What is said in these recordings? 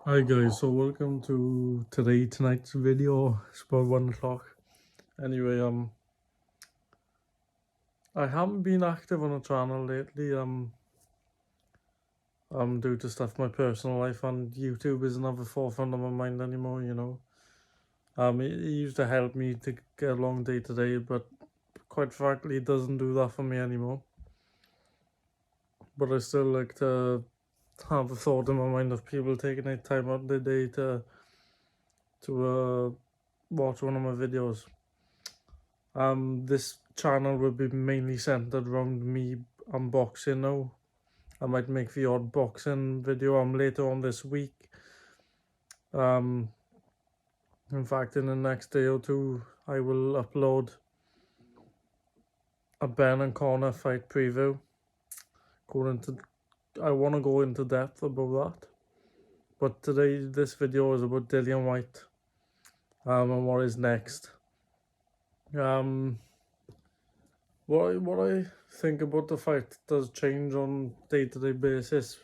Hi guys, so welcome to tonight's video. It's about 1 o'clock. Anyway, I haven't been active on the channel lately. Due to stuff in my personal life, and YouTube isn't at the forefront of my mind anymore. It used to help me to get along day to day, but quite frankly, it doesn't do that for me anymore. But I still like to have a thought in my mind of people taking their time out of their day to watch one of my videos. This channel will be mainly centered around me unboxing now. I might make the odd boxing video later on this week. Um, in fact, in the next day or two, I will upload a Ben and Connor fight preview. I want to go into depth about that, but today this video is about Dillian Whyte, and what is next. Um, what I think about the fight does change on day-to-day basis.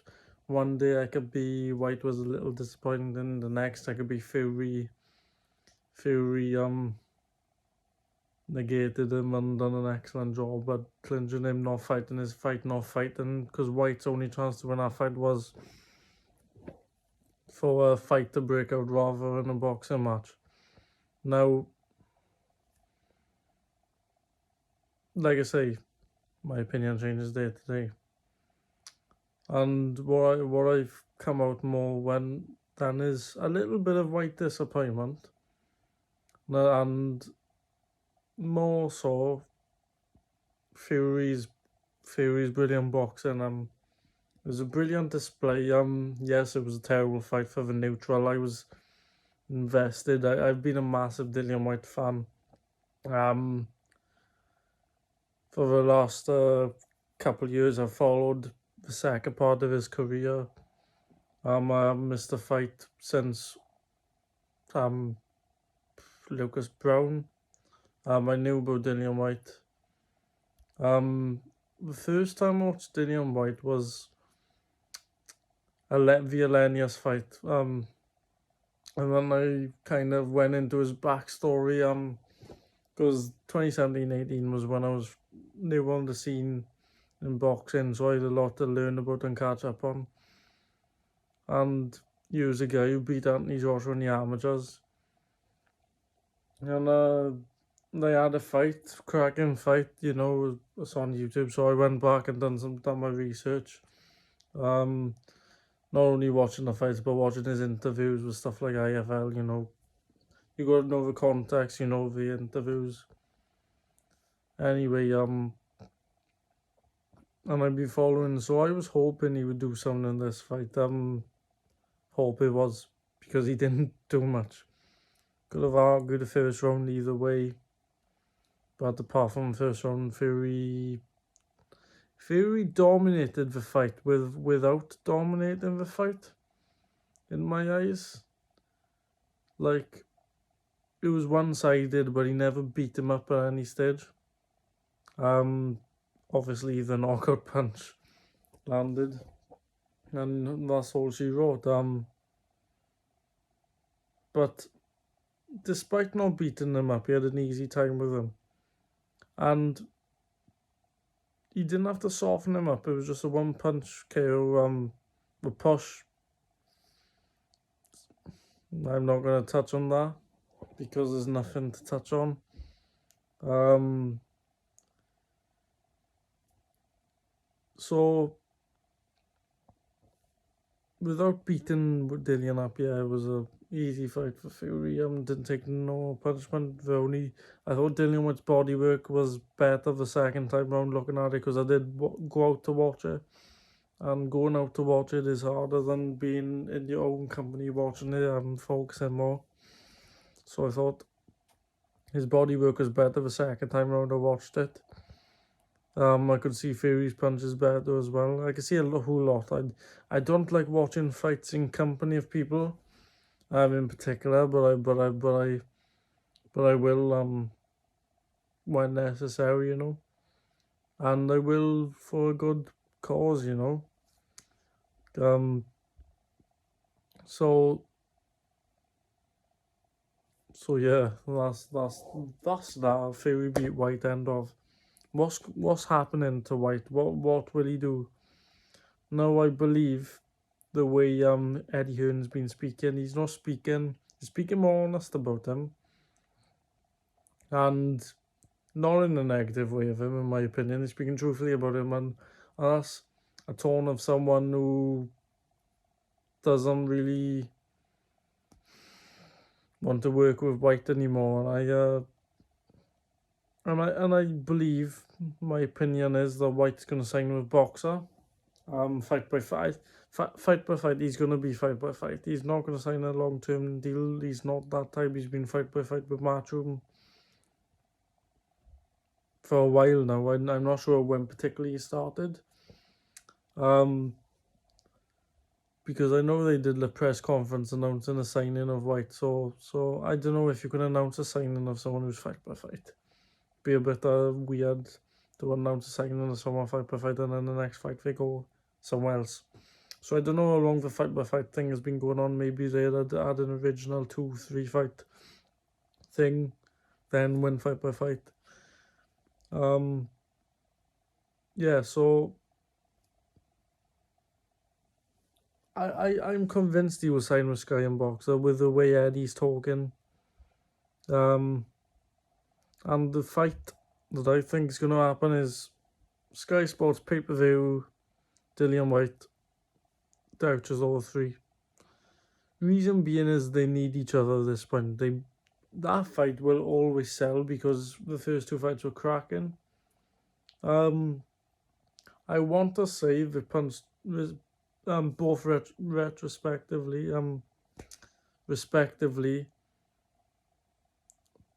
One day I could be Whyte was a little disappointing. The next I could be Fury negated him and done an excellent job at clinching him, not fighting his fight, not fighting, because Whyte's only chance to win that fight was for a fight to break out rather than a boxing match. Now, like I say, my opinion changes day to day. And what I've come out more than is a little bit of Whyte disappointment, and more so Fury's brilliant boxing. It was a brilliant display. Yes, it was a terrible fight for the neutral. I was invested. I've been a massive Dillian Whyte fan. For the last couple of years, I've followed the second part of his career. I missed the fight since Lucas Brown. I knew about Dillian Whyte. The first time I watched Dillian Whyte was the Alenius fight. And then I kind of went into his backstory. Because 2017-18 was when I was new on the scene in boxing, so I had a lot to learn about and catch up on. And he was a guy who beat Anthony Joshua in the amateurs. And they had a fight, cracking fight, it's on YouTube. So I went back and done my research. Not only watching the fights, but watching his interviews with stuff like IFL. You got to know the context, the interviews. Anyway, and I'd be following. So I was hoping he would do something in this fight. Hope it was, because he didn't do much. Could have argued the first round either way, but apart from the first round, Fury dominated the fight without dominating the fight. In my eyes, like, it was one-sided, but he never beat him up at any stage. Obviously the knockout punch landed, and that's all she wrote. But despite not beating him up, he had an easy time with him, and he didn't have to soften him up. It was just a one-punch KO. The push, I'm not going to touch on that because there's nothing to touch on. So without beating Dillian up, yeah, it was a easy fight for Fury. Didn't take no punishment. I thought Dillian Whyte's body work was better the second time round looking at it, because I did go out to watch it. And going out to watch it is harder than being in your own company watching it and focusing more. So I thought his body work was better the second time round I watched it. I could see Fury's punches better as well. I could see a whole lot. I don't like watching fights in company of people, in particular, but I will when necessary, and I will for a good cause, So yeah, that's that Fury beat Whyte end of. What's happening to Whyte? What will he do? Now I believe the way Eddie Hearn's been speaking, he's not speaking. He's speaking more honest about him, and not in a negative way of him, in my opinion. He's speaking truthfully about him, and that's a tone of someone who doesn't really want to work with Whyte anymore. And I believe, my opinion is that Whyte's going to sign with Boxer. Fight by fight. Fight by fight, he's going to be fight by fight. He's not going to sign a long-term deal. He's not that type. He's been fight by fight with Matchroom for a while now. I'm not sure when particularly he started. Because I know they did the press conference announcing a signing of Whyte. So I don't know if you can announce a signing of someone who's fight by fight. Be a bit weird to announce a signing of someone fight by fight and then the next fight they go somewhere else. So I don't know how long the fight by fight thing has been going on. Maybe they had an original 2-3 fight thing, then win fight by fight. Yeah, so I'm convinced he will sign with Sky and Boxer with the way Eddie's talking. And the fight that I think is going to happen is Sky Sports pay-per-view, Dillian Whyte, Derek Chisora 3. Reason being is they need each other at this point. That fight will always sell because the first two fights were cracking. I want to say the punch both respectively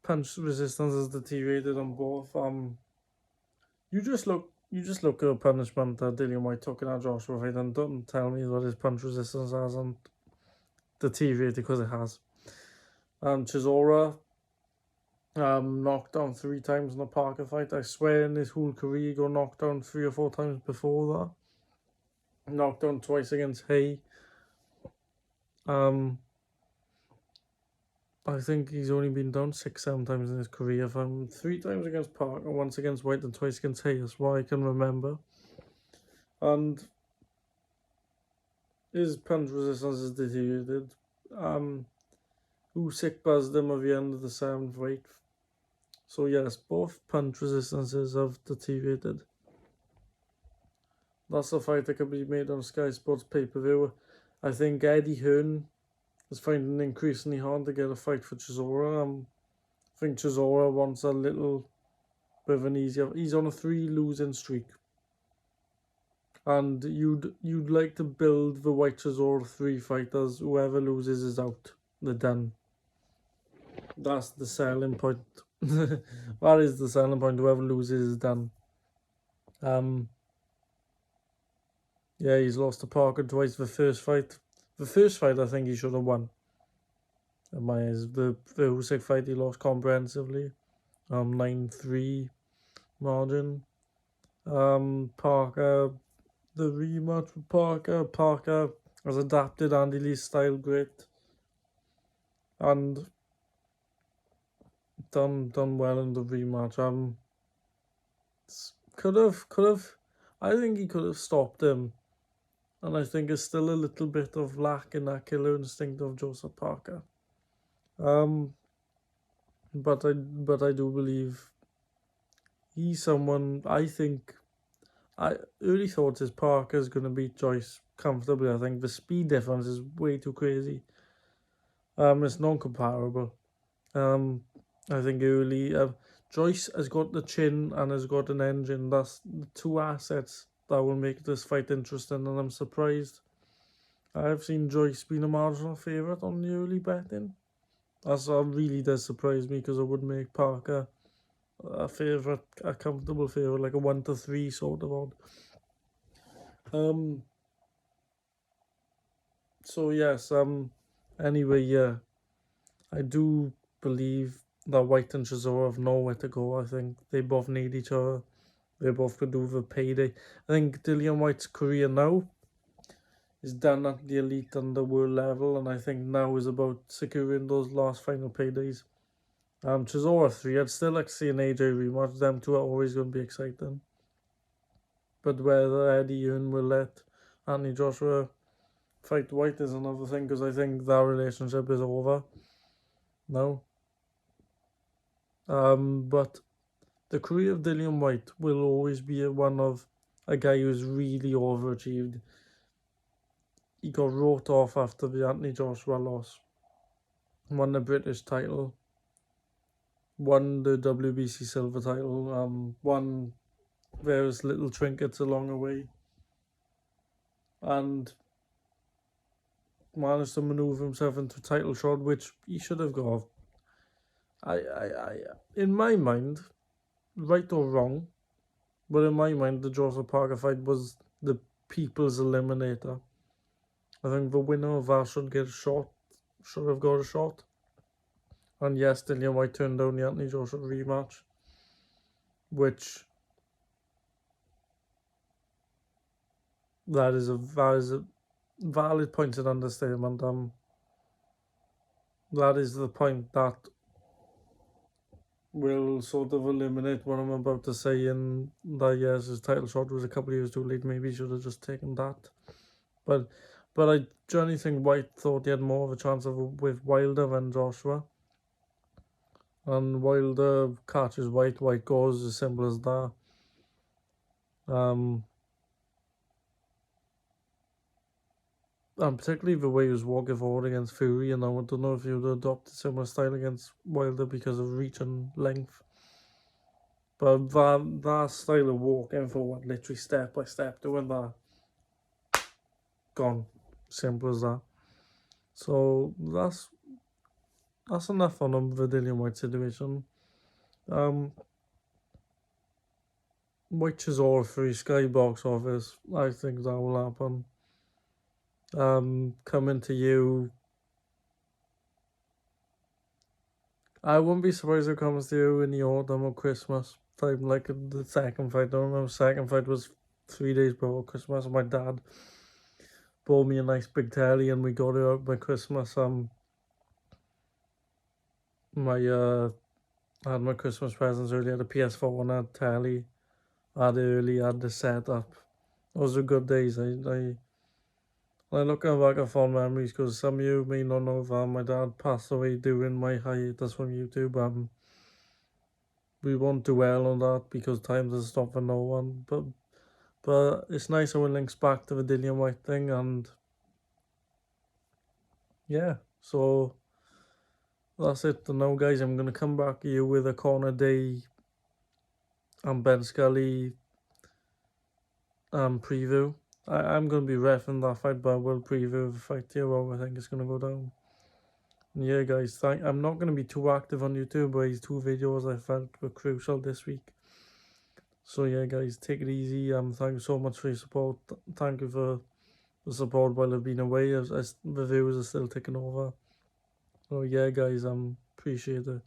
punch resistance is deteriorated on both. You just look at punishment that Dillian Whyte took in that Joshua fight and don't tell me that his punch resistance hasn't deteriorated, because it has. Chisora knocked down 3 times in the Parker fight. I swear in his whole career he got knocked down 3 or 4 times before that. Knocked down twice against Hay. I think he's only been down 6-7 times in his career. 3 times against Parker, once against Whyte, and twice against Hay. That's what I can remember. And his punch resistance is deteriorated. Usyk buzzed him at the end of the 7th fight. So yes, both punch resistances have deteriorated. That's a fight that could be made on Sky Sports pay-per-view. I think Eddie Hearn is finding it increasingly hard to get a fight for Chisora. I think Chisora wants a little bit of an easier. He's on a 3 losing streak, and you'd like to build the Whyte Chisora 3 fighters. Whoever loses is out. They're done. That's the selling point. That is the selling point. Whoever loses is done. Yeah, he's lost to Parker twice. The first fight, I think he should have won. In my eyes, the Usyk fight he lost comprehensively, 9-3 margin. Parker, the rematch with Parker has adapted Andy Lee's style great, and done well in the rematch. Could have. I think he could have stopped him. And I think it's still a little bit of lack in that killer instinct of Joseph Parker. But I do believe he's someone. I early thoughts is Parker's going to beat Joyce comfortably. I think the speed difference is way too crazy. It's non-comparable. I think early Joyce has got the chin and has got an engine. That's the 2 assets that will make this fight interesting, and I'm surprised. I've seen Joyce being a marginal favourite on the early betting. That really does surprise me, because I would make Parker a favourite, a comfortable favourite, like a 1-3 sort of odd. So yes, anyway, yeah, I do believe that Whyte and Chisora have nowhere to go. I think they both need each other. They both could do the payday. I think Dillian Whyte's career now is done at the elite and the world level, and I think now is about securing those last final paydays. Chisora 3, I'd still like to see an AJ rematch. Them two are always going to be exciting. But whether Eddie Ewan will let Anthony Joshua fight Whyte is another thing, because I think that relationship is over now. But the career of Dillian Whyte will always be one of a guy who's really overachieved. He got wrote off after the Anthony Joshua loss, won the British title, won the WBC silver title, won various little trinkets along the way, and managed to maneuver himself into a title shot, which he should have got. In my mind, right or wrong, but in my mind, the Joseph Parker fight was the people's eliminator. I think the winner of that should have got a shot. And yes, Dillian Whyte turned down the Anthony Joshua rematch, which that is a valid point of understatement. That is the point that will sort of eliminate what I'm about to say, in that yes, his title shot was a couple of years too late. Maybe he should have just taken that. But I generally think Whyte thought he had more of a chance with Wilder than Joshua. And Wilder catches Whyte, Whyte goes, as simple as that. And particularly the way he was walking forward against Fury, and I don't know if he would adopt a similar style against Wilder because of reach and length. But that style of walking forward, literally step by step, doing that, gone. Simple as that. So that's enough on the Dillian Whyte situation. Which is all free Sky box office. I think that will happen. Coming to you. I wouldn't be surprised if it comes to you in the autumn or Christmas time, like the second fight. I don't remember the second fight was 3 days before Christmas. My dad bought me a nice big telly and we got it out by Christmas. I had my Christmas presents early. I had a PS4 and I had telly. I had the setup. Those were good days. I looking back at fond memories, because some of you may not know that my dad passed away during my hiatus from YouTube. We won't dwell on that because time doesn't stop for no one. But it's nice how it links back to the Dillian Whyte thing, and yeah, so that's it for now, guys. I'm gonna come back to you with a Corner Day and Ben Scully preview. I'm gonna be reffing that fight, but I will preview the fight here, how I think it's gonna go down. And yeah, guys, I'm not gonna be too active on YouTube, but these 2 videos I felt were crucial this week. So yeah, guys, take it easy. Thank you so much for your support. Thank you for the support while I've been away, as the viewers are still taking over. So yeah, guys, appreciate it.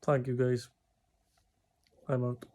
Thank you, guys. I'm out.